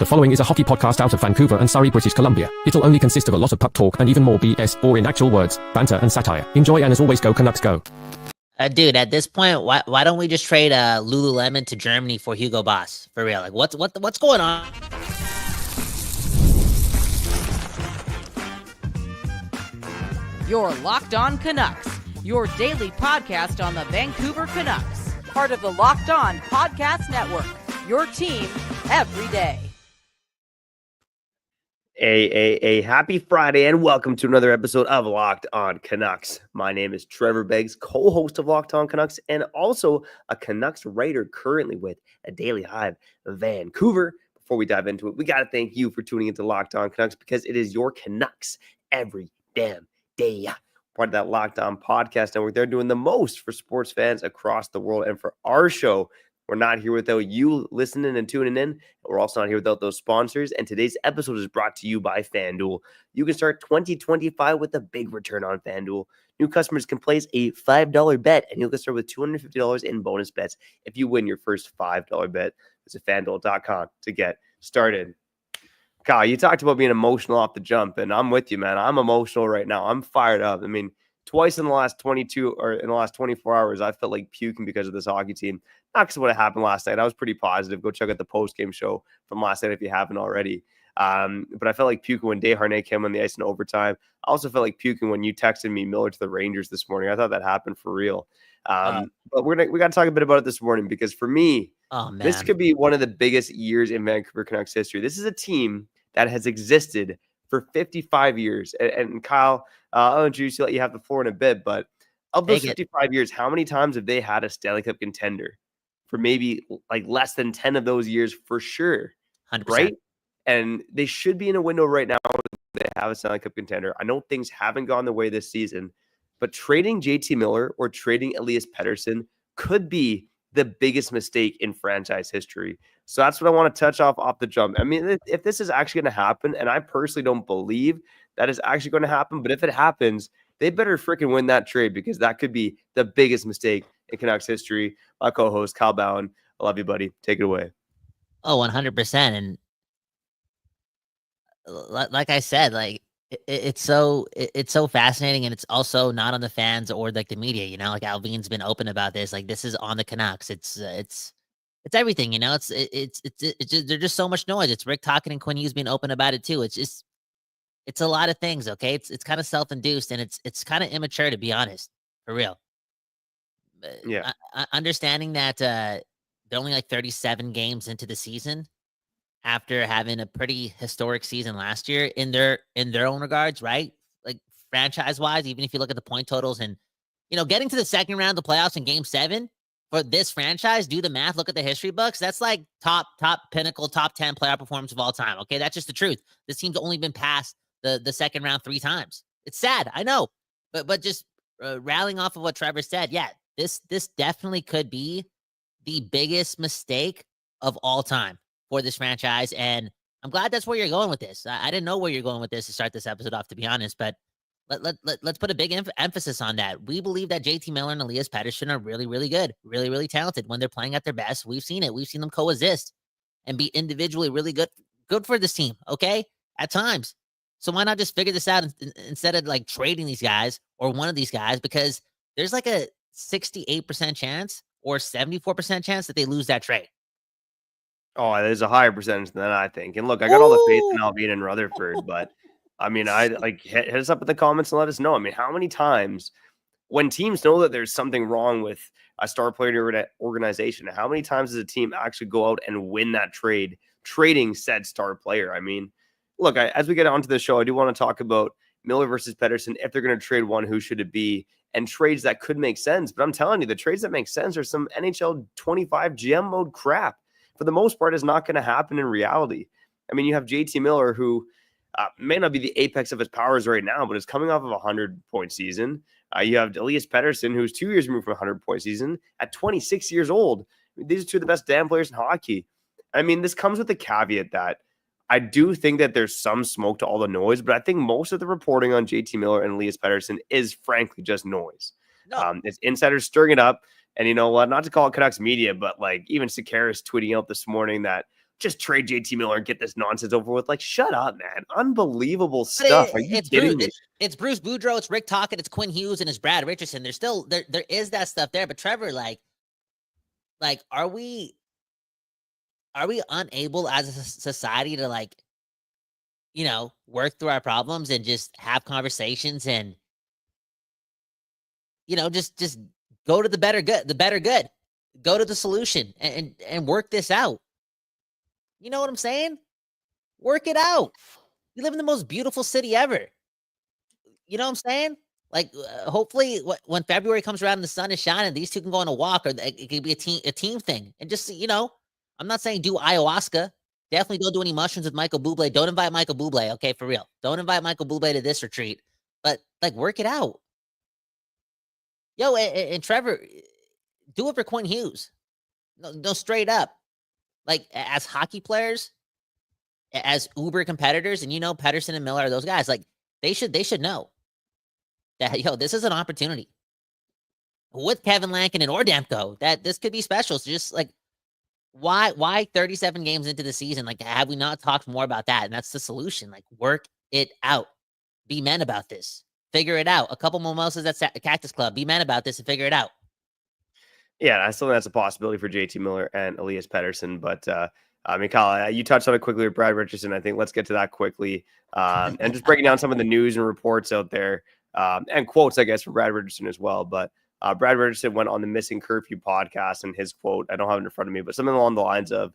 The following is a hockey podcast out of Vancouver and Surrey, British Columbia. It'll only consist of a lot of puck talk and even more BS, or in actual words, banter and satire. Enjoy, and as always, go Canucks go. Dude, at this point, why don't we just trade Lululemon to Germany for Hugo Boss? For real, like what's going on? You're Locked On Canucks, your daily podcast on the Vancouver Canucks, part of the Locked On Podcast Network, your team every day. A happy Friday and welcome to another episode of Locked On Canucks. My name is Trevor Beggs, co-host of Locked On Canucks and also a Canucks writer currently with a Daily Hive Vancouver. Before we dive into it, we got to thank you for tuning into Locked On Canucks because it is your Canucks every damn day. Part of that Locked On Podcast Network. They're doing the most for sports fans across the world. And for our show, we're not here without you listening and tuning in. We're also not here without those sponsors. And today's episode is brought to you by FanDuel. You can start 2025 with a big return on FanDuel. New customers can place a $5 bet, and you'll get started with $250 in bonus bets if you win your first $5 bet. Visit FanDuel.com to get started. Kyle, you talked about being emotional off the jump, and I'm with you, man. I'm emotional right now. I'm fired up. I mean, twice in the last 24 hours, I felt like puking because of this hockey team. Not because of what happened last night. I was pretty positive. Go check out the post-game show from last night if you haven't already. But I felt like puking when Desharnais came on the ice in overtime. I also felt like puking when you texted me Miller to the Rangers this morning. I thought that happened for real. But we got to talk a bit about it this morning because for me, this could be one of the biggest years in Vancouver Canucks history. This is a team that has existed for 55 years. And Kyle, I'll introduce you, let you have the floor in a bit, but of those 55 years, how many times have they had a Stanley Cup contender? For maybe like less than 10 of those years for sure. 100%. Right? And they should be in a window right now where they have a Stanley Cup contender. I know things haven't gone their way this season, but trading JT Miller or trading Elias Pettersson could be the biggest mistake in franchise history. So that's what I want to touch off the jump. I mean, if this is actually going to happen, and I personally don't believe that is actually going to happen, but if it happens, they better freaking win that trade because that could be the biggest mistake in Canucks history. My co-host, Kyle Bowen. I love you, buddy. Take it away. Oh, 100%. And like I said, like it's so fascinating, and it's also not on the fans or like the media. You know, like Alvin's been open about this. Like this is on the Canucks. It's everything. You know, it's just, there's just so much noise. It's Rick talking and Quinn Hughes being open about it too. It's a lot of things. Okay, it's kind of self-induced, and it's kind of immature, to be honest, for real. Yeah, understanding that they're only like 37 games into the season after having a pretty historic season last year in their own regards, right? Like franchise wise, even if you look at the point totals and, you know, getting to the second round of the playoffs in Game 7 for this franchise, do the math, look at the history books. That's like top pinnacle, top 10 playoff performance of all time. Okay, that's just the truth. This team's only been past the second round 3 times. It's sad, I know, but just rallying off of what Trevor said, yeah. This definitely could be the biggest mistake of all time for this franchise, and I'm glad that's where you're going with this. I didn't know where you're going with this to start this episode off, to be honest, but let's put a big emphasis on that. We believe that JT Miller and Elias Pettersson are really, really good, really, really talented when they're playing at their best. We've seen it. We've seen them coexist and be individually really good for this team, okay, at times. So why not just figure this out instead of like trading these guys or one of these guys, because there's like a 68% chance or 74% chance that they lose that trade. Oh, there's a higher percentage than I think. And look, I got all the faith in Alvin and Rutherford, but I mean, I like hit us up in the comments and let us know. I mean, how many times when teams know that there's something wrong with a star player organization, how many times does a team actually go out and win that trade, trading said star player? I mean, look, as we get onto the show, I do want to talk about Miller versus Pettersson. If they're going to trade one, who should it be? And trades that could make sense. But I'm telling you, the trades that make sense are some NHL 25 GM mode crap. For the most part, is not going to happen in reality. I mean, you have JT Miller, who may not be the apex of his powers right now, but is coming off of a 100-point season. You have Elias Pettersson, who's 2 years removed from a 100-point season at 26 years old. These are two of the best damn players in hockey. I mean, this comes with the caveat that I do think that there's some smoke to all the noise, but I think most of the reporting on JT Miller and Elias Pettersson is frankly just noise. No. It's insiders stirring it up. And you know what? Not to call it Canucks media, but like even Sakaris tweeting out this morning that just trade JT Miller and get this nonsense over with. Like, shut up, man. Unbelievable But stuff. Are you it's kidding Bruce, me? it's Bruce Boudreau, it's Rick Tocchet, it's Quinn Hughes, and it's Brad Richardson. There's still there is that stuff there. But Trevor, like are we unable as a society to, like, work through our problems and just have conversations and, just go to the better good, go to the solution and work this out. You know what I'm saying? Work it out. We live in the most beautiful city ever. You know what I'm saying? Like, hopefully when February comes around and the sun is shining, these two can go on a walk, or it could be a team thing. And just, I'm not saying do ayahuasca. Definitely don't do any mushrooms with Michael Bublé. Don't invite Michael Bublé, okay, for real. Don't invite Michael Bublé to this retreat. But, like, work it out. Yo, and Trevor, do it for Quinn Hughes. No, straight up. Like, as hockey players, as uber competitors, and Pettersson and Miller are those guys, like, they should know that, this is an opportunity with Kevin Lankinen or Demko, that this could be special. So just, like, why 37 games into the season? Like, have we not talked more about that? And that's the solution. Like, work it out. Be men about this. Figure it out. A couple mimosas at Cactus Club. Be men about this and figure it out. Yeah, I still think that's a possibility for JT Miller and Elias Pettersson. But I mean, Kyle, you touched on it quickly with Brad Richardson. I think let's get to that quickly. And just breaking down some of the news and reports out there, and quotes, I guess, for Brad Richardson as well. But Brad Richardson went on the Missing Curfew podcast, and his quote, I don't have it in front of me, but something along the lines of,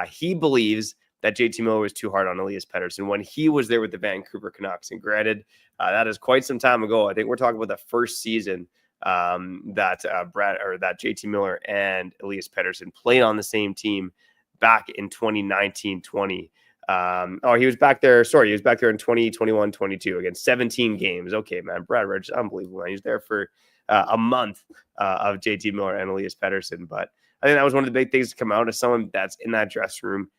he believes that JT Miller was too hard on Elias Pettersson when he was there with the Vancouver Canucks. And granted, that is quite some time ago. I think we're talking about the first season that JT Miller and Elias Pettersson played on the same team back in 2019-20. He was back there. Sorry, he was back there in 2021-22 against 17 games. Okay, man, Brad Richardson, unbelievable, man. He's there for a month of JT Miller and Elias Pettersson. But I think that was one of the big things to come out as someone that's in that dressing room,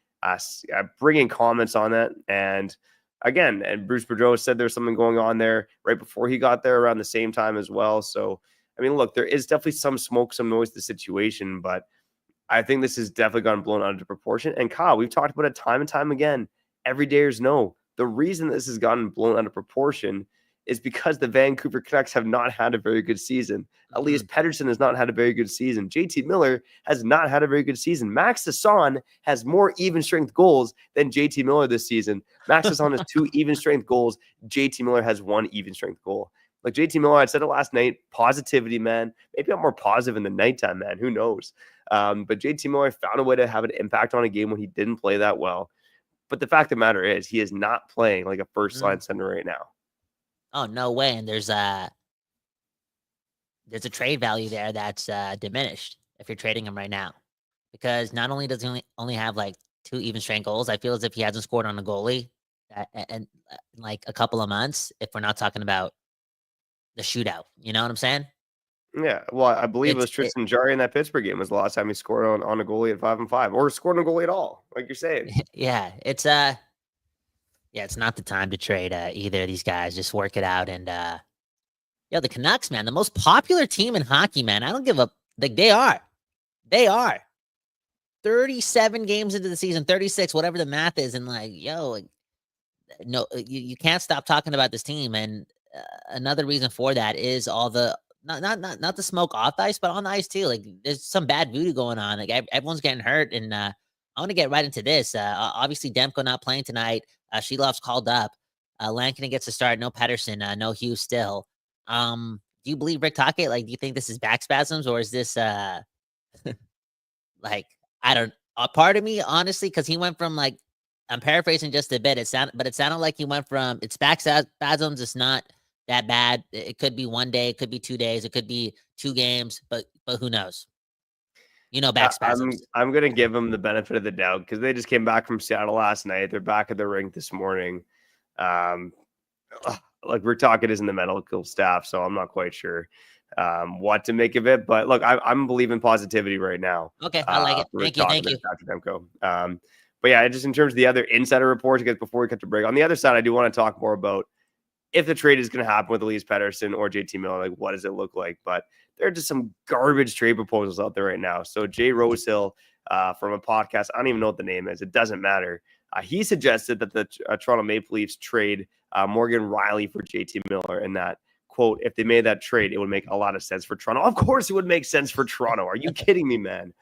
bringing comments on that. And again, and Bruce Boudreau said there's something going on there right before he got there around the same time as well. So, I mean, look, there is definitely some smoke, some noise to the situation, but I think this has definitely gotten blown out of proportion. And Kyle, we've talked about it time and time again. Every dayers know the reason this has gotten blown out of proportion is because the Vancouver Canucks have not had a very good season. Elias Pettersson has not had a very good season. JT Miller has not had a very good season. Max Hassan has more even strength goals than JT Miller this season. Max Hassan has 2 even strength goals. JT Miller has 1 even strength goal. Like JT Miller, I said it last night, positivity, man. Maybe I'm more positive in the nighttime, man. Who knows? But JT Miller found a way to have an impact on a game when he didn't play that well. But the fact of the matter is he is not playing like a first-line center right now. Oh, no way. And there's a trade value there that's diminished if you're trading him right now. Because not only does he only have like 2 even strength goals, I feel as if he hasn't scored on a goalie in like a couple of months, if we're not talking about the shootout. You know what I'm saying? Yeah. Well, I believe it was Tristan Jarry in that Pittsburgh game was the last time he scored on a goalie at 5-5 or scored on a goalie at all, like you're saying. Yeah. It's not the time to trade either of these guys. Just work it out. And the Canucks, man, the most popular team in hockey, man. I don't give up. Like, they are 37 games into the season, 36, whatever the math is. And like, no, you can't stop talking about this team. And another reason for that is all the not the smoke off the ice, but on the ice too. Like, there's some bad voodoo going on. Like, everyone's getting hurt. And I want to get right into this. Obviously, Demko not playing tonight. Shelov's called up. Lankinen gets a start. No Pettersson. No Hughes still. Do you believe Rick Tocchet? Like, do you think this is back spasms, or is this like, I don't. A part of me, honestly, because he went from, like, I'm paraphrasing just a bit. It sounded like he went from it's back spasms. It's not that bad. It could be 1 day. It could be 2 days. It could be 2 games. But who knows? Back spasms. I'm going to give them the benefit of the doubt because they just came back from Seattle last night. They're back at the rink this morning. Like, Rick Tocchet is in the medical staff, so I'm not quite sure what to make of it. But look, I'm believing positivity right now. Okay, I like it. Thank you. Dr. Demko. But yeah, just in terms of the other insider reports, I guess before we cut to break, on the other side, I do want to talk more about if the trade is going to happen with Elias Pettersson or JT Miller. Like, what does it look like? But there are just some garbage trade proposals out there right now. So Jay Rosehill from a podcast. I don't even know what the name is. It doesn't matter. He suggested that the Toronto Maple Leafs trade Morgan Rielly for JT Miller, and that, quote, if they made that trade, it would make a lot of sense for Toronto. Of course it would make sense for Toronto. Are you kidding me, man?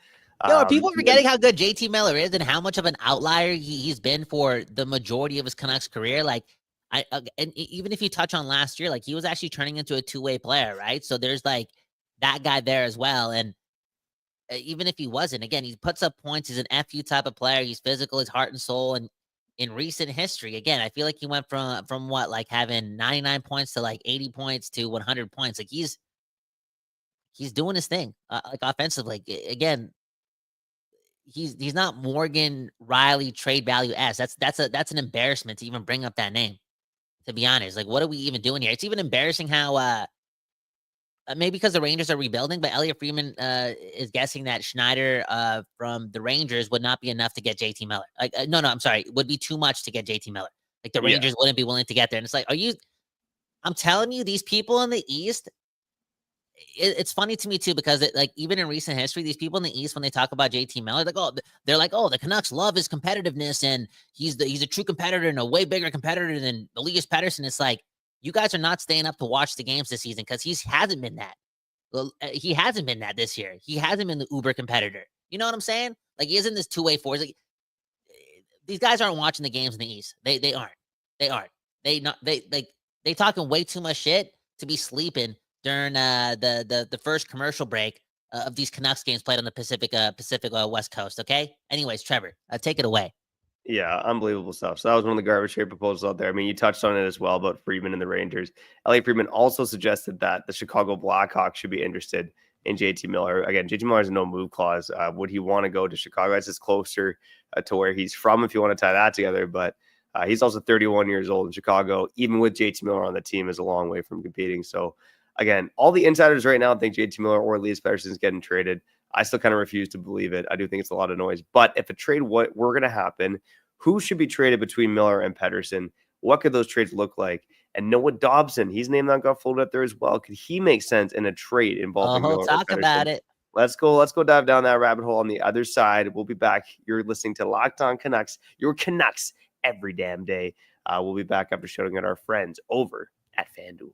Yo, are people forgetting how good JT Miller is and how much of an outlier he's been for the majority of his Canucks career? Like, and even if you touch on last year, like, he was actually turning into a two-way player, right? So there's like that guy there as well. And even if he wasn't, again, he puts up points. He's an FU type of player. He's physical, his heart and soul. And in recent history, again, I feel like he went from what, like having 99 points to like 80 points to 100 points. Like, he's doing his thing, like offensively. Again, he's not Morgan Rielly trade value S. That's an embarrassment to even bring up that name, to be honest. Like, what are we even doing here? It's even embarrassing how maybe because the Rangers are rebuilding, but Elliot Friedman is guessing that Schneider from the Rangers would not be enough to get JT Miller. Like, no, I'm sorry, would be too much to get JT Miller. Like, the Rangers wouldn't be willing to get there. And it's like, I'm telling you, these people in the East, it's funny to me too, because like, even in recent history, these people in the East, when they talk about JT Miller, they're like, oh, the Canucks love his competitiveness, and he's a true competitor and a way bigger competitor than Elias Pettersson. It's like, you guys are not staying up to watch the games this season, because he hasn't been that. He hasn't been that this year. He hasn't been the uber competitor. You know what I'm saying? Like, he isn't this two-way force. Like, these guys aren't watching the games in the East. They aren't. They talking way too much shit to be sleeping during the first commercial break of these Canucks games played on the Pacific West Coast. Okay. Anyways, Trevor, take it away. Yeah, unbelievable stuff. So that was one of the garbage trade proposals out there. I mean, you touched on it as well about Friedman and the Rangers. Elliot Friedman also suggested that the Chicago Blackhawks should be interested in JT Miller. Again, JT Miller has no move clause. Would he want to go to Chicago? That's just closer to where he's from, if you want to tie that together. But he's also 31 years old in Chicago. Even with JT Miller on the team, is a long way from competing. So again, all the insiders right now think JT Miller or Elias Pettersson is getting traded. I still kind of refuse to believe it. I do think it's a lot of noise. But if a trade were going to happen, who should be traded between Miller and Pettersson? What could those trades look like? And Noah Dobson, he's named that got folded up there as well. Could he make sense in a trade involving Miller? Talk about it. Let's go dive down that rabbit hole on the other side. We'll be back. You're listening to Locked On Canucks, your Canucks every damn day. We'll be back after shouting at our friends over at FanDuel.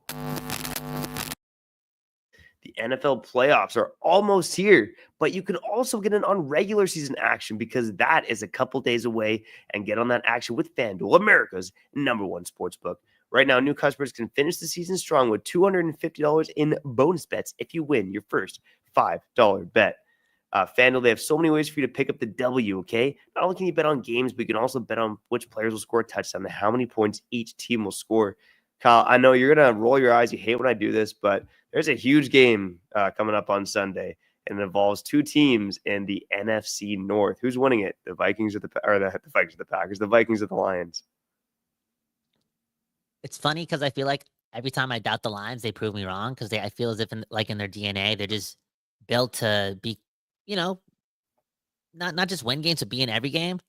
The NFL playoffs are almost here, but you can also get in on regular season action, because that is a couple days away, and get on that action with FanDuel, America's #1 sportsbook. Right now, new customers can finish the season strong with $250 in bonus bets if you win your first $5 bet. FanDuel, they have so many ways for you to pick up the W, okay? Not only can you bet on games, but you can also bet on which players will score a touchdown and how many points each team will score. Kyle, I know you're going to roll your eyes. You hate when I do this, but there's a huge game coming up on Sunday, and it involves two teams in the NFC North. Who's winning it? The Vikings or the Vikings or the Packers? The Vikings or the Lions? It's funny because I feel like every time I doubt the Lions, they prove me wrong, because I feel as if in their DNA, they're just built to be, not just win games, but be in every game.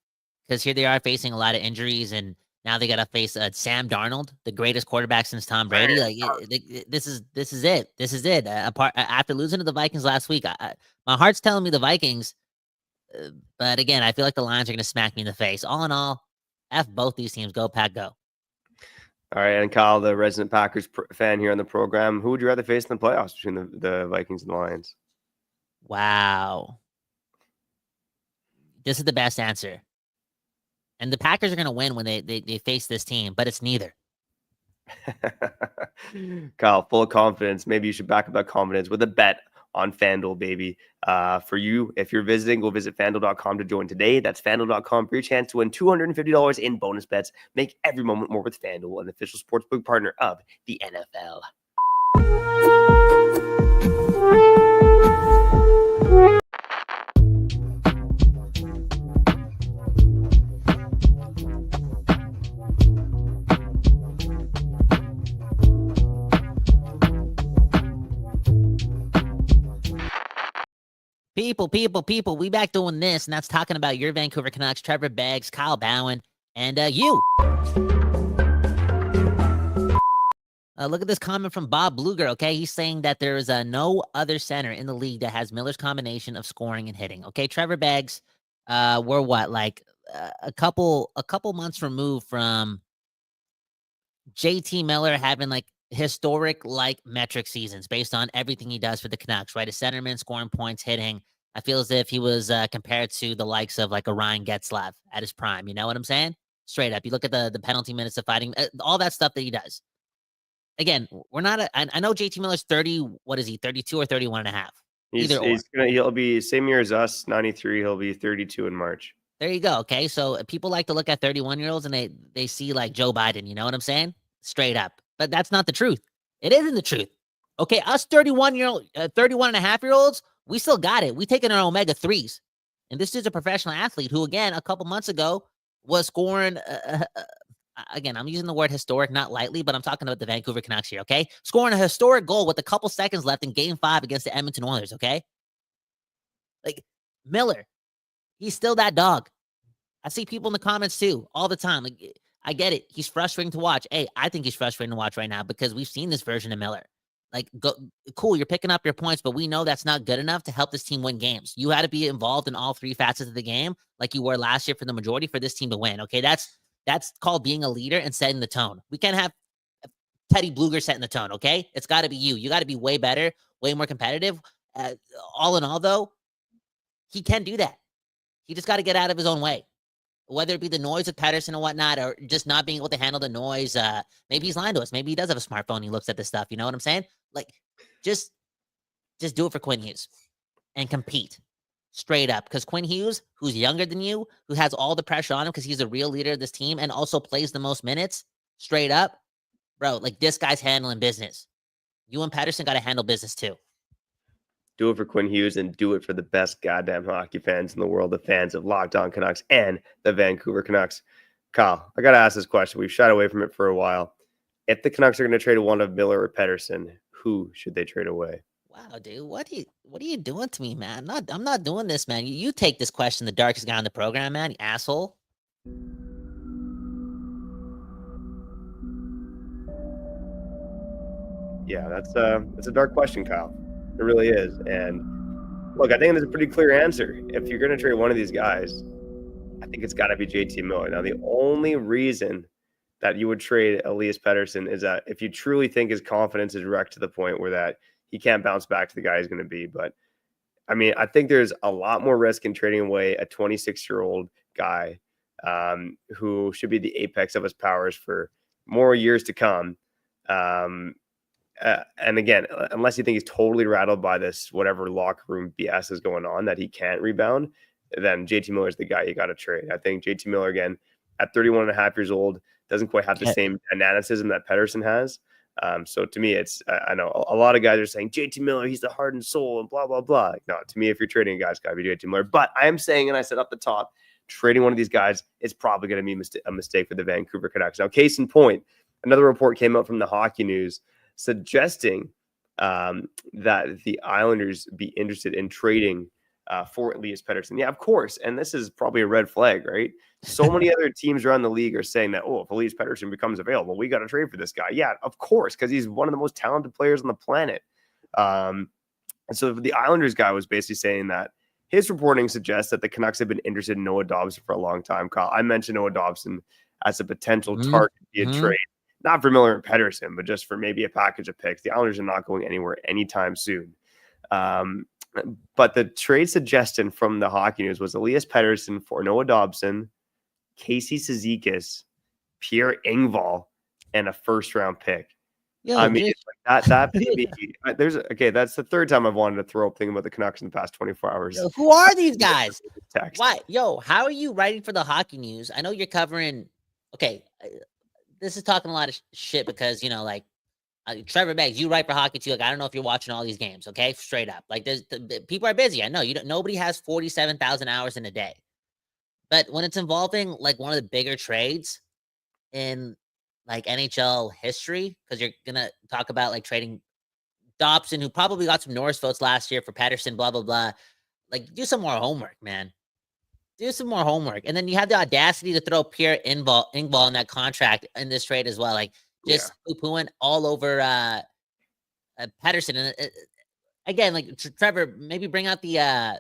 Because here they are facing a lot of injuries, and now they got to face Sam Darnold, the greatest quarterback since Tom Brady. This is it. This is it. After losing to the Vikings last week, my heart's telling me the Vikings. But again, I feel like the Lions are going to smack me in the face. All in all, F both these teams. Go Pack, go. All right, and Kyle, the resident Packers fan here on the program, who would you rather face in the playoffs between the Vikings and the Lions? Wow. This is the best answer. And the Packers are going to win when they face this team, but it's neither. Kyle, full of confidence. Maybe you should back up that confidence with a bet on FanDuel, baby. For you, if you're visiting, go visit FanDuel.com to join today. That's FanDuel.com for your chance to win $250 in bonus bets. Make every moment more with FanDuel, an official sportsbook partner of the NFL. People, we back doing this, and that's talking about your Vancouver Canucks, Trevor Beggs, Kyle Bowen, and you. Look at this comment from Bob Bluger, okay? He's saying that there is no other center in the league that has Miller's combination of scoring and hitting. Okay, Trevor Beggs, we're what, like a couple months removed from JT Miller having like historic like metric seasons based on everything he does for the Canucks, right? A centerman scoring points, hitting. I feel as if he was compared to the likes of like a Ryan Getzlaf at his prime. You know what I'm saying? Straight up. You look at the penalty minutes of fighting, all that stuff that he does. Again, we're not. I know JT Miller's 30. What is he? 32 or 31 and a half? He'll be same year as us, 93. He'll be 32 in March. There you go. Okay, so people like to look at 31-year-olds and they see like Joe Biden. You know what I'm saying? Straight up. But that's not the truth. It isn't the truth. Okay, us 31 and a half year olds, we still got it. We taking our omega 3s, and this is a professional athlete who, again, a couple months ago was scoring. Again, I'm using the word historic not lightly, but I'm talking about the Vancouver Canucks here, okay? Scoring a historic goal with a couple seconds left in Game 5 against the Edmonton Oilers, okay? Like, Miller, he's still that dog. I see people in the comments, too, all the time. Like, I get it. He's frustrating to watch. Hey, I think he's frustrating to watch right now because we've seen this version of Miller. Like, cool, you're picking up your points, but we know that's not good enough to help this team win games. You had to be involved in all three facets of the game like you were last year for the majority for this team to win, okay? That's called being a leader and setting the tone. We can't have Teddy Bluger setting the tone, okay? It's got to be you. You got to be way better, way more competitive. All in all, though, he can do that. He just got to get out of his own way, whether it be the noise of Pettersson and whatnot, or just not being able to handle the noise. Maybe he's lying to us. Maybe he does have a smartphone. He looks at this stuff. You know what I'm saying? Like, just do it for Quinn Hughes and compete. Straight up, because Quinn Hughes, who's younger than you, who has all the pressure on him because he's a real leader of this team and also plays the most minutes, straight up, bro, like this guy's handling business. You and Pettersson got to handle business too. Do it for Quinn Hughes and do it for the best goddamn hockey fans in the world, the fans of Locked On Canucks and the Vancouver Canucks. Kyle, I got to ask this question. We've shied away from it for a while. If the Canucks are going to trade one of Miller or Pettersson, who should they trade away? Wow, dude, what are you doing to me, man? I'm not doing this, man. You take this question, the darkest guy on the program, man, you asshole. Yeah, that's a dark question, Kyle. It really is. And look, I think there's a pretty clear answer. If you're going to trade one of these guys, I think it's got to be JT Miller. Now, the only reason that you would trade Elias Pettersson is that if you truly think his confidence is wrecked to the point where that he can't bounce back to the guy he's going to be. But I mean, I think there's a lot more risk in trading away a 26-year-old guy who should be the apex of his powers for more years to come. And again, unless you think he's totally rattled by this, whatever locker room BS is going on, that he can't rebound, then JT Miller is the guy you got to trade. I think JT Miller, again, at 31 and a half years old, doesn't quite have the same dynamicism that Pettersson has. So to me, it's, I know a lot of guys are saying JT Miller, he's the heart and soul and blah, blah, blah. No, to me, if you're trading a guy, it's got to be JT Miller. But I am saying, and I said up the top, trading one of these guys is probably going to be a mistake for the Vancouver Canucks. Now, case in point, another report came out from the Hockey News suggesting that the Islanders be interested in trading for Elias Pettersson. Yeah, of course. And this is probably a red flag, right? So many other teams around the league are saying that, oh, if Elias Pettersson becomes available, we got to trade for this guy. Yeah, of course, because he's one of the most talented players on the planet. And so the Islanders guy was basically saying that his reporting suggests that the Canucks have been interested in Noah Dobson for a long time. Kyle, I mentioned Noah Dobson as a potential target via trade, not for Miller and Pettersson, but just for maybe a package of picks. The Islanders are not going anywhere anytime soon. But the trade suggestion from the Hockey News was Elias Pettersson for Noah Dobson, Casey Cizikas, Pierre Engvall, and a first-round pick. Yo, I mean, that that's the third time I've wanted to throw up thinking about the Canucks in the past 24 hours. Yo, who are these guys? Text. Why? Yo, how are you writing for the Hockey News? I know you're covering. Okay, this is talking a lot of shit because, you know, like Trevor Beggs, you write for hockey too. Like, I don't know if you're watching all these games. Okay, straight up. Like, people are busy. I know nobody has 47,000 hours in a day. But when it's involving like one of the bigger trades in like NHL history, because you're gonna talk about like trading Dobson, who probably got some Norris votes last year for Pettersson, blah blah blah. Like, do some more homework, man. Do some more homework, and then you have the audacity to throw Pierre Engvall in that contract in this trade as well. Like, just poo-pooing all over Pettersson. And again, like Trevor, maybe bring out the I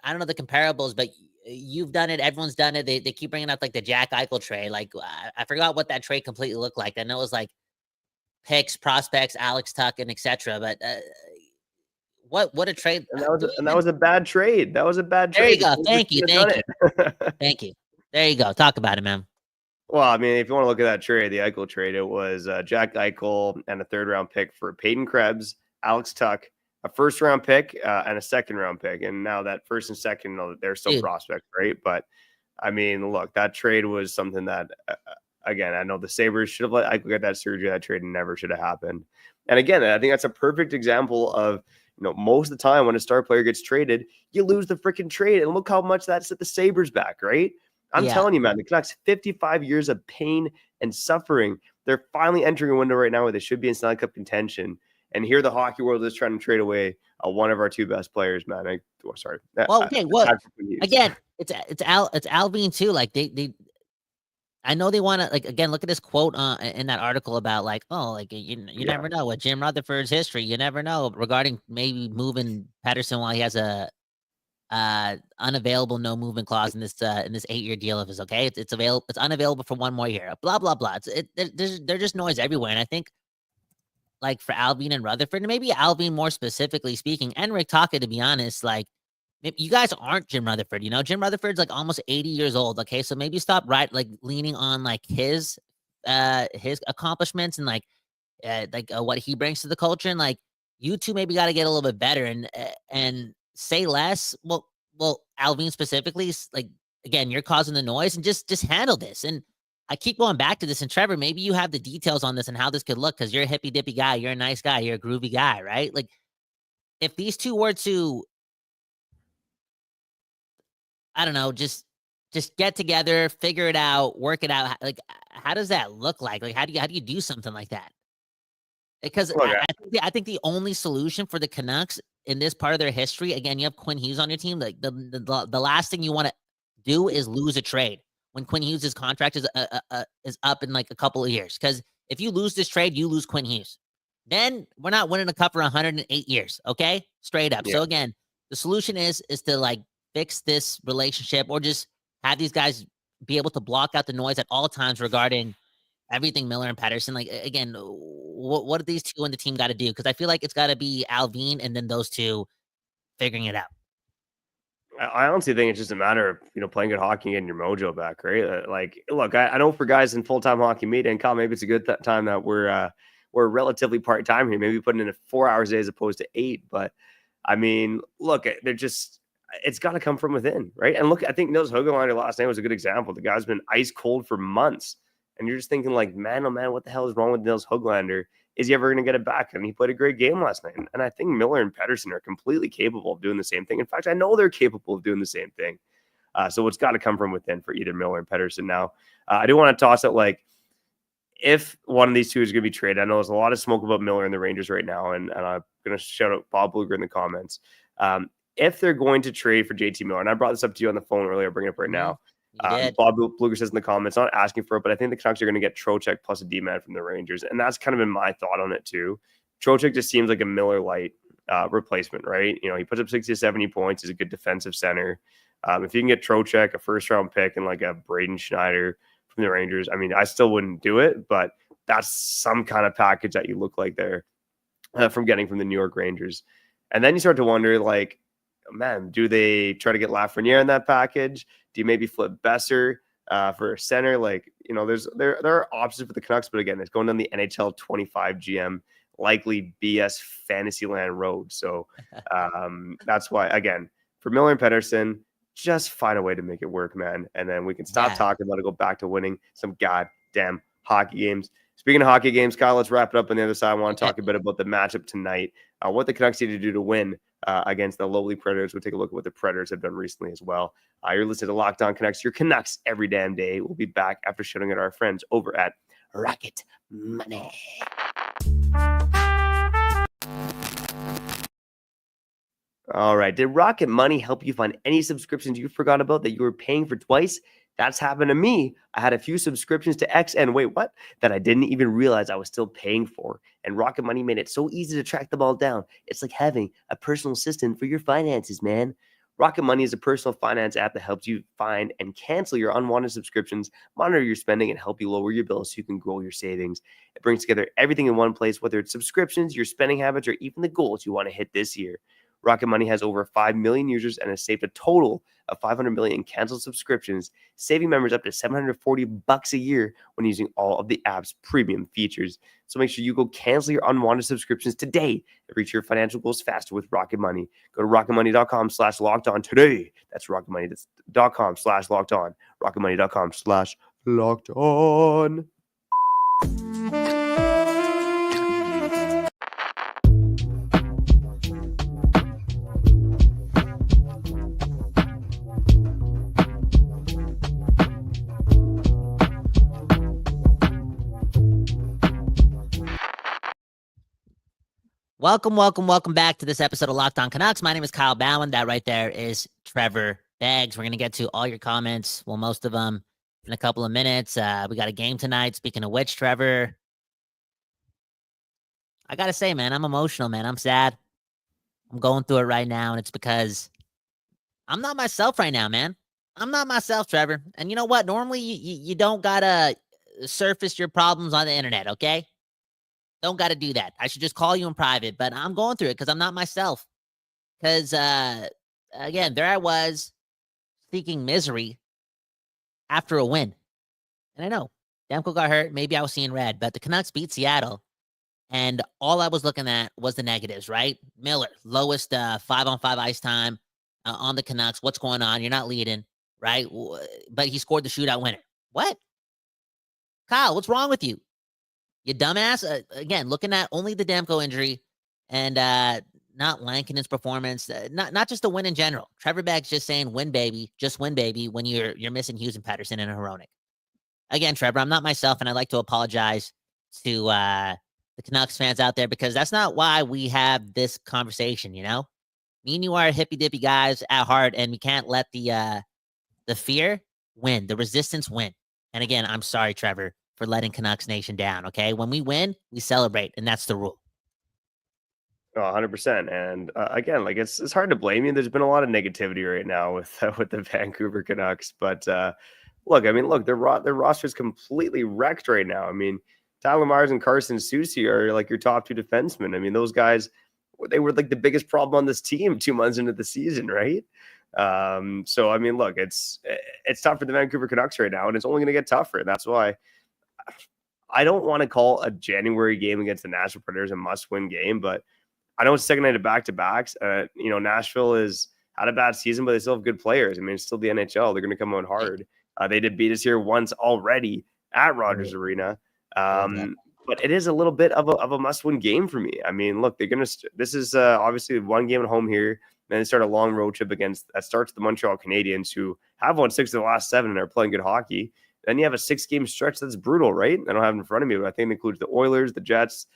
don't know the comparables, but you've done it. Everyone's done it. They keep bringing up like the Jack Eichel trade. Like I forgot what that trade completely looked like. I know it was like picks, prospects, Alex Tuck, and etc. But what a trade! And that was a bad trade. That was a bad trade. There you go. Thank you. Thank you. There you go. Talk about it, man. Well, I mean, if you want to look at that trade, the Eichel trade, it was Jack Eichel and a 3rd-round pick for Peyton Krebs, Alex Tuck, a 1st-round pick, and a 2nd-round pick. And now that 1st and 2nd, they're still prospects, right? But, I mean, look, that trade was something that, again, I know the Sabres should have let Eichel get that surgery. That trade never should have happened. And, again, I think that's a perfect example of, most of the time when a star player gets traded, you lose the freaking trade. And look how much that set the Sabres back, right? I'm telling you, man, the Canucks, 55 years of pain and suffering. They're finally entering a window right now where they should be in Stanley Cup contention. And here the hockey world is trying to trade away one of our 2 best players, man. Sorry. Well, okay. Well, again, it's Alvin too. Like they I know they want to, like, again, look at this quote in that article about, like, oh, like, you never know with Jim Rutherford's history. You never know regarding maybe moving Pettersson while he has a unavailable no movement clause in this 8-year deal of his. Okay, it's unavailable for 1 more year. Blah blah blah. There's just noise everywhere, and I think, like, for Alvin and Rutherford, and maybe Alvin more specifically speaking, and Rick Taka, to be honest, like, you guys aren't Jim Rutherford. Jim Rutherford's like almost 80 years old. Okay, so maybe stop leaning on like his accomplishments and what he brings to the culture, and like you two maybe got to get a little bit better and say less. Well, Alvin specifically, like, again, you're causing the noise, and just handle this. And I keep going back to this. And Trevor, maybe you have the details on this and how this could look, because you're a hippy dippy guy, you're a nice guy, you're a groovy guy, right? Like, if these two were to, I don't know, just get together, figure it out, work it out. Like, how does that look like? Like, how do you do something like that? Because I think the only solution for the Canucks in this part of their history, again, you have Quinn Hughes on your team. Like, the last thing you want to do is lose a trade when Quinn Hughes' contract is up in like a couple of years. Because if you lose this trade, you lose Quinn Hughes. Then we're not winning a cup for 108 years. Okay, straight up. Yeah. So again, the solution is to like fix this relationship, or just have these guys be able to block out the noise at all times regarding everything Miller and Pettersson. Like, again, what do these two on the team got to do? Because I feel like it's got to be Alvin and then those two figuring it out. I honestly think it's just a matter of, playing good hockey and getting your mojo back, right? Like, look, I know for guys in full-time hockey media, and Kyle, maybe it's a good time that we're relatively part-time here, maybe putting in 4 hours a day as opposed to 8. But I mean, look, it's got to come from within, right? And look, I think Nils Höglander last night was a good example. The guy's been ice cold for months, and you're just thinking, like, man, oh man, what the hell is wrong with Nils Höglander? Is he ever going to get it back? And he played a great game last night. And I think Miller and Pettersson are completely capable of doing the same thing. In fact, I know they're capable of doing the same thing. So it's got to come from within for either Miller and Pettersson. Now, I do want to toss it, like, if one of these two is going to be traded, I know there's a lot of smoke about Miller and the Rangers right now, and I'm going to shout out Bob Bluger in the comments. If they're going to trade for JT Miller, and I brought this up to you on the phone earlier, I'll bring it up right now. Bob Bluger says in the comments, not asking for it, but I think the Canucks are going to get Trocheck plus a D-man from the Rangers. And that's kind of been my thought on it too. Trocheck just seems like a Miller light replacement, right? He puts up 60 to 70 points. He's a good defensive center. If you can get Trocheck, a first-round pick, and like a Braden Schneider from the Rangers, I mean, I still wouldn't do it, but that's some kind of package that you look like there from getting from the New York Rangers. And then you start to wonder, like, man, do they try to get Lafreniere in that package? Do you maybe flip Besser for a center? Like, there are options for the Canucks, but again, it's going down the NHL 25 GM, likely BS Fantasyland road. So that's why, again, for Miller and Pettersson, just find a way to make it work, man. And then we can stop talking about it, go back to winning some goddamn hockey games. Speaking of hockey games, Kyle, let's wrap it up on the other side. I want to talk a bit about the matchup tonight, what the Canucks need to do to win against the lowly Predators. We'll take a look at what the Predators have done recently as well. You're listening to Locked On Canucks, your Canucks every damn day. We'll be back after shouting at our friends over at Rocket Money. All right. Did Rocket Money help you find any subscriptions you forgot about that you were paying for twice? That's happened to me. I had a few subscriptions to X and wait, what? That I didn't even realize I was still paying for. And Rocket Money made it so easy to track them all down. It's like having a personal assistant for your finances, man. Rocket Money is a personal finance app that helps you find and cancel your unwanted subscriptions, monitor your spending, and help you lower your bills so you can grow your savings. It brings together everything in one place, whether it's subscriptions, your spending habits, or even the goals you want to hit this year. Rocket Money has over 5 million users and has saved a total of 500 million in canceled subscriptions, saving members up to $740 a year when using all of the app's premium features. So make sure you go cancel your unwanted subscriptions today and reach your financial goals faster with Rocket Money. Go to rocketmoney.com/lockedon today. That's rocketmoney.com/lockedon. rocketmoney.com/lockedon. Welcome back to this episode of Locked On Canucks. My name is Kyle Bowen. That right there is Trevor Beggs. We're going to get to all your comments, well, most of them, in a couple of minutes. We got a game tonight. Speaking of which, Trevor, I got to say, man, I'm emotional, man. I'm sad. I'm going through it right now, and it's because I'm not myself right now, man. I'm not myself, Trevor. And you know what? Normally, you don't got to surface your problems on the internet, okay? Don't got to do that. I should just call you in private, but I'm going through it because I'm not myself. Because, again, there I was seeking misery after a win. And I know, Demko got hurt. Maybe I was seeing red, but the Canucks beat Seattle. And all I was looking at was the negatives, right? Miller, lowest 5-on-5 ice time on the Canucks. What's going on? You're not leading, right? But he scored the shootout winner. What? Kyle, what's wrong with you? You dumbass. Again, looking at only the Demko injury and not Lankinen's performance. Not just the win in general. Trevor Beggs just saying win, baby. Just win, baby, when you're missing Hughes and Pettersson and a Hronek. Again, Trevor, I'm not myself, and I'd like to apologize to the Canucks fans out there because that's not why we have this conversation, you know? Me and you are hippy-dippy guys at heart, and we can't let the fear win, the resistance win. And again, I'm sorry, Trevor, for letting Canucks Nation down, okay? When we win, we celebrate, and that's the rule. Oh, 100%. And again, like it's hard to blame you. There's been a lot of negativity right now with the Vancouver Canucks. But look, their roster is completely wrecked right now. I mean, Tyler Myers and Carson Soucy are like your top two defensemen. I mean, those guys, they were like the biggest problem on this team 2 months into the season, right? So I mean, look, it's tough for the Vancouver Canucks right now, and it's only going to get tougher. And that's why I don't want to call a January game against the Nashville Predators a must-win game, but I know it's second night of back-to-backs. Nashville has had a bad season, but they still have good players. I mean, it's still the NHL. They're going to come out hard. They did beat us here once already at Rogers Arena. But it is a little bit of a must-win game for me. I mean, look, this is obviously one game at home here. Then they start a long road trip that starts the Montreal Canadiens, who have won 6 of the last 7 and are playing good hockey. Then you have a 6-game stretch that's brutal, right? I don't have it in front of me, but I think it includes the Oilers, the Jets,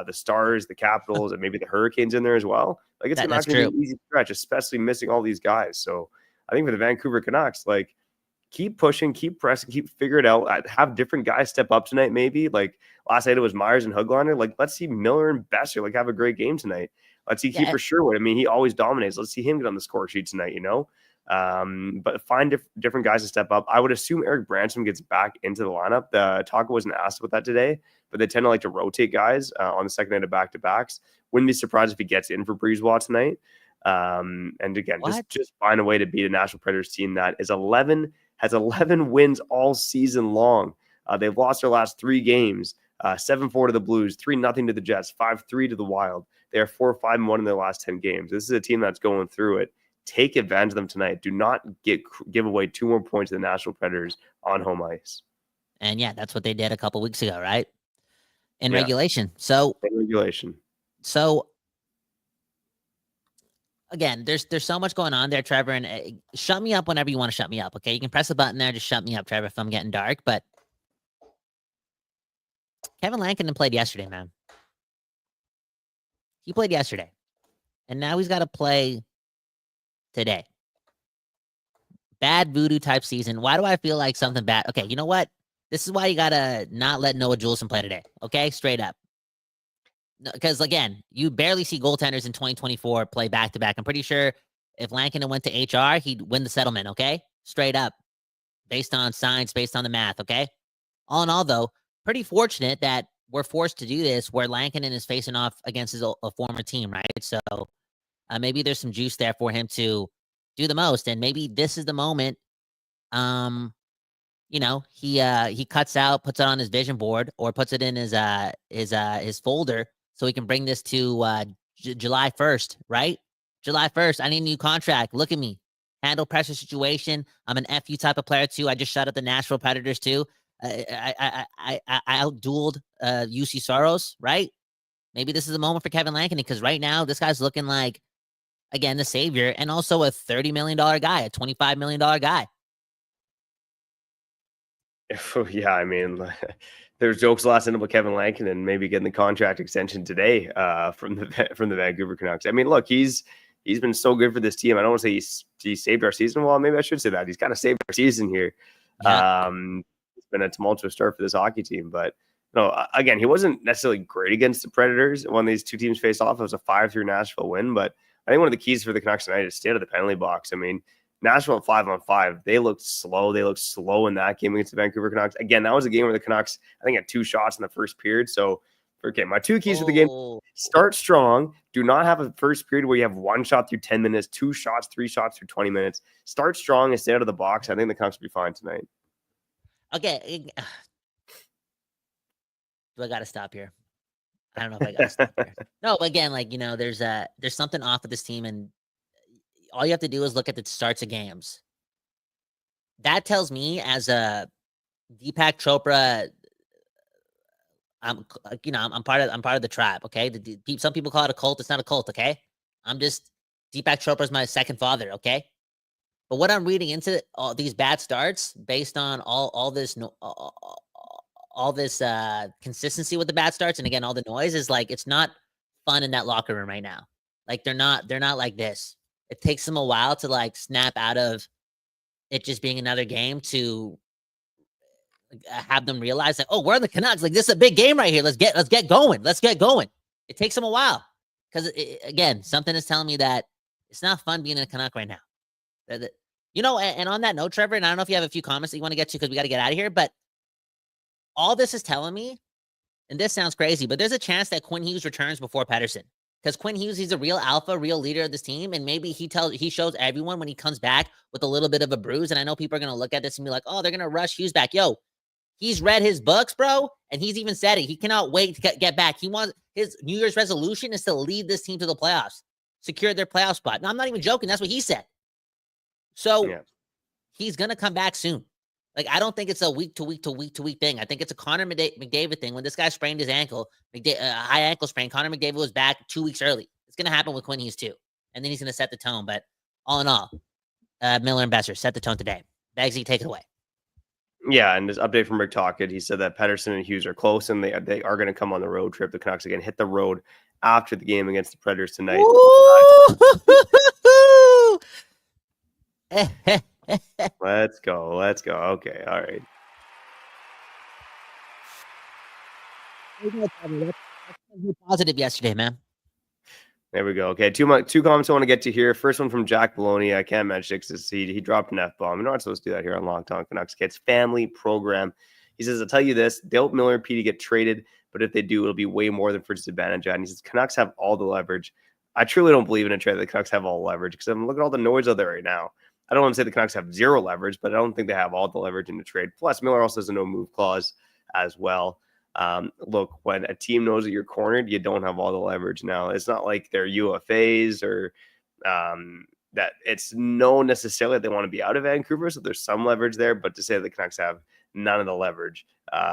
the Stars, the Capitals, and maybe the Hurricanes in there as well. Like it's not going to be an easy stretch, especially missing all these guys. So I think for the Vancouver Canucks, like keep pushing, keep pressing, keep figure it out. Have different guys step up tonight. Maybe like last night it was Myers and Höglander. Like let's see Miller and Besser like have a great game tonight. Let's see Kiefer Sherwood. I mean, he always dominates. Let's see him get on the score sheet tonight. You know. But find different guys to step up. I would assume Eric Branson gets back into the lineup. Taco wasn't asked about that today, but they tend to like to rotate guys on the second night of back-to-backs. Wouldn't be surprised if he gets in for Breezewall tonight. And again, just find a way to beat a Nashville Predators team that has 11 wins all season long. They've lost their last 3 games, 7-4 to the Blues, 3-0 to the Jets, 5-3 to the Wild. They are 4-5-1 in their last 10 games. This is a team that's going through it. Take advantage of them tonight. Do not give away 2 more points to the Nashville Predators on home ice. And yeah, that's what they did a couple weeks ago, right? In regulation. So again, there's so much going on there, Trevor. And shut me up whenever you want to shut me up. Okay, you can press a button there, just shut me up, Trevor, if I'm getting dark. But Kevin Lankinen played yesterday, man. He played yesterday, and now he's got to play today. bad voodoo type season. Why do I feel like something bad? Okay, you know what? This is why you gotta not let Noah Juleson play today. Okay, straight up. Because again, you barely see goaltenders in 2024 play back to back. I'm pretty sure if Lankinen went to HR, he'd win the settlement. Okay, straight up, based on science, based on the math. Okay. All in all, though, pretty fortunate that we're forced to do this where Lankinen is facing off against a former team, right? So maybe there's some juice there for him to do the most, and maybe this is the moment. He cuts out, puts it on his vision board, or puts it in his folder, so he can bring this to July 1st, right? July 1st. I need a new contract. Look at me. Handle pressure situation. I'm an FU type of player too. I just shut up the Nashville Predators too. I outdueled UC Soros, right? Maybe this is the moment for Kevin Lankinen, because right now this guy's looking like, again, the savior, and also a $30 million guy, a $25 million guy. Yeah, I mean, there's jokes last night about Kevin Lankinen maybe getting the contract extension today from the Vancouver Canucks. I mean, look, he's been so good for this team. I don't want to say he saved our season. Well, maybe I should say that. He's kind of saved our season here. Yeah. It's been a tumultuous start for this hockey team, but again, he wasn't necessarily great against the Predators. When these two teams faced off, it was a 5-3 Nashville win, but I think one of the keys for the Canucks tonight is stay out of the penalty box. I mean, Nashville 5-on-5, they looked slow. They looked slow in that game against the Vancouver Canucks. Again, that was a game where the Canucks, I think, had 2 shots in the first period. So, okay, my 2 keys for the game: start strong. Do not have a first period where you have 1 shot through 10 minutes, 2 shots, 3 shots through 20 minutes. Start strong and stay out of the box. I think the Canucks will be fine tonight. Okay. Do I got to stop here? I don't know if I got to stop here. No, again, there's something off with this team, and all you have to do is look at the starts of games. That tells me, as a Deepak Chopra, I'm part of the tribe. Okay, some people call it a cult. It's not a cult. Okay, Deepak Chopra is my second father. Okay, but what I'm reading into all these bad starts, based on all this consistency with the bad starts, and again, all the noise, is like, it's not fun in that locker room right now. Like, they're not like this. It takes them a while to like snap out of it just being another game, to have them realize, like, oh, we're the Canucks. Like, this is a big game right here. Let's get going. Let's get going. It takes them a while, because again, something is telling me that it's not fun being a Canuck right now. And on that note, Trevor, and I don't know if you have a few comments that you want to get to, because we got to get out of here, but all this is telling me, and this sounds crazy, but there's a chance that Quinn Hughes returns before Pettersson. Because Quinn Hughes, he's a real alpha, real leader of this team. And maybe he shows everyone when he comes back with a little bit of a bruise. And I know people are going to look at this and be like, oh, they're going to rush Hughes back. Yo, he's read his books, bro. And he's even said it. He cannot wait to get back. His New Year's resolution is to lead this team to the playoffs, secure their playoff spot. Now, I'm not even joking. That's what he said. So He's going to come back soon. Like, I don't think it's a week to week thing. I think it's a Connor McDavid thing. When this guy sprained his ankle, high ankle sprain, Connor McDavid was back 2 weeks early. It's going to happen with Quinn Hughes too. And then he's going to set the tone. But all in all, Miller and Besser set the tone today. Bagsy, take it away. Yeah, and this update from Rick Tocchet, he said that Pettersson and Hughes are close, and they are going to come on the road trip. The Canucks again hit the road after the game against the Predators tonight. Let's go. Okay, all right. Positive yesterday, man. There we go. Okay, two comments I want to get to here. First one from Jack Maloney. I can't mention it because he dropped an F-bomb. You're not supposed to do that here on Locked On Canucks. It's family program. He says, I'll tell you this, Dale Miller and Petey get traded, but if they do, it'll be way more than for disadvantage. And he says, Canucks have all the leverage. I truly don't believe in a trade that the Canucks have all the leverage, because I'm looking at all the noise out there right now. I don't want to say the Canucks have zero leverage, but I don't think they have all the leverage in the trade. Plus, Miller also has a no-move clause as well. Look, when a team knows that you're cornered, you don't have all the leverage. Now, it's not like they're UFAs or that it's no necessarily that they want to be out of Vancouver, so there's some leverage there. But to say that the Canucks have none of the leverage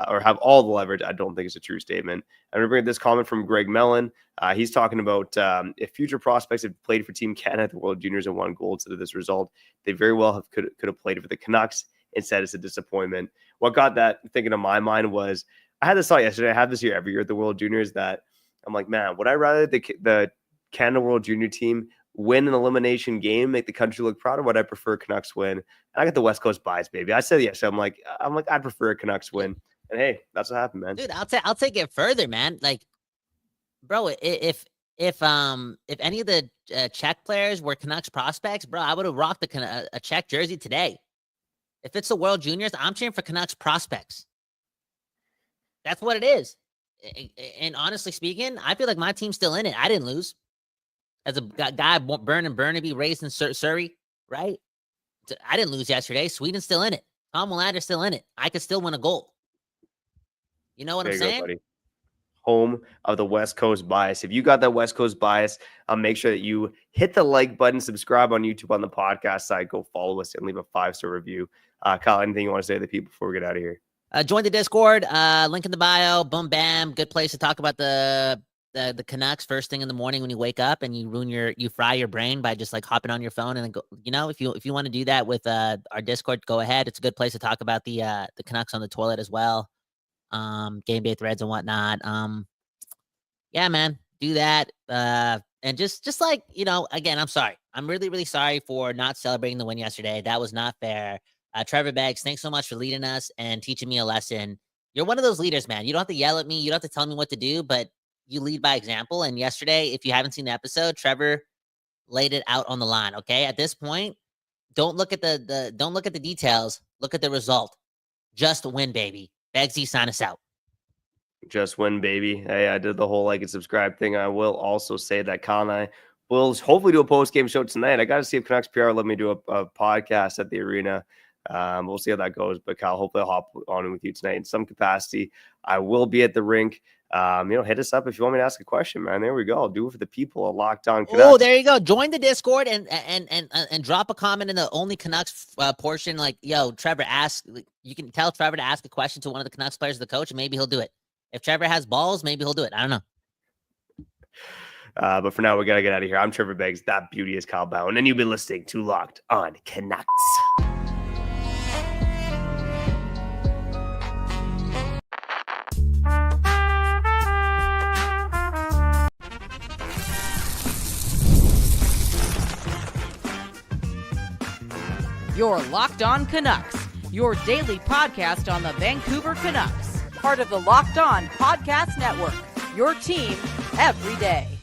or have all the leverage, I don't think it's a true statement. I'm going to bring this comment from Greg Mellon. He's talking about if future prospects had played for Team Canada at the World Juniors and won gold to this result, they very well could have played for the Canucks. Instead, it's a disappointment. What got that thinking in my mind was, I had this thought yesterday. I have this year every year at the World Juniors that I'm like, man, would I rather the Canada World Junior team win an elimination game, make the country look proud, or would I prefer Canucks win? And I got the West Coast bias, baby. I said yes. I'm like, I'd prefer a Canucks win. And hey, that's what happened, man. Dude, I'll take it further, man. Like, bro, if any of the Czech players were Canucks prospects, bro, I would have rocked a Czech jersey today. If it's the World Juniors, I'm cheering for Canucks prospects. That's what it is. And honestly speaking, I feel like my team's still in it. I didn't lose. As a guy born in Burnaby, raised in Surrey, right? I didn't lose yesterday. Sweden's still in it. Tom Willander's still in it. I could still win a goal. You know what I'm saying? Buddy. Home of the West Coast bias. If you got that West Coast bias, make sure that you hit the like button, subscribe on YouTube on the podcast side, go follow us and leave a 5-star review. Kyle, anything you want to say to the people before we get out of here? Join the Discord, link in the bio, boom, bam. Good place to talk about the Canucks first thing in the morning when you wake up, and you fry your brain by just like hopping on your phone and then go, if you want to do that with our Discord, go ahead. It's a good place to talk about the Canucks on the toilet as well. Game day threads and whatnot. Yeah, man, do that. And just like, again, I'm sorry. I'm really, really sorry for not celebrating the win yesterday. That was not fair. Trevor Beggs, thanks so much for leading us and teaching me a lesson. You're one of those leaders, man. You don't have to yell at me. You don't have to tell me what to do, but you lead by example. And yesterday, if you haven't seen the episode, Trevor laid it out on the line. Okay. At this point, don't look at don't look at the details. Look at the result. Just win, baby. Beggsy, sign us out. Just win, baby. Hey, I did the whole like and subscribe thing. I will also say that Kyle and I will hopefully do a post-game show tonight. I got to see if Canucks PR let me do a podcast at the arena. We'll see how that goes. But Kyle, hopefully I'll hop on with you tonight in some capacity. I will be at the rink. Hit us up if you want me to ask a question, man. There we go. I'll do it for the people at Locked On Canucks. Oh, there you go. Join the Discord and drop a comment in the only Canucks portion. Like, yo, Trevor, ask. You can tell Trevor to ask a question to one of the Canucks players, the coach, and maybe he'll do it. If Trevor has balls, maybe he'll do it. I don't know. But for now, we got to get out of here. I'm Trevor Beggs. That beauty is Kyle Bowen. And you've been listening to Locked On Canucks. You're Locked On Canucks, your daily podcast on the Vancouver Canucks, part of the Locked On Podcast Network, your team every day.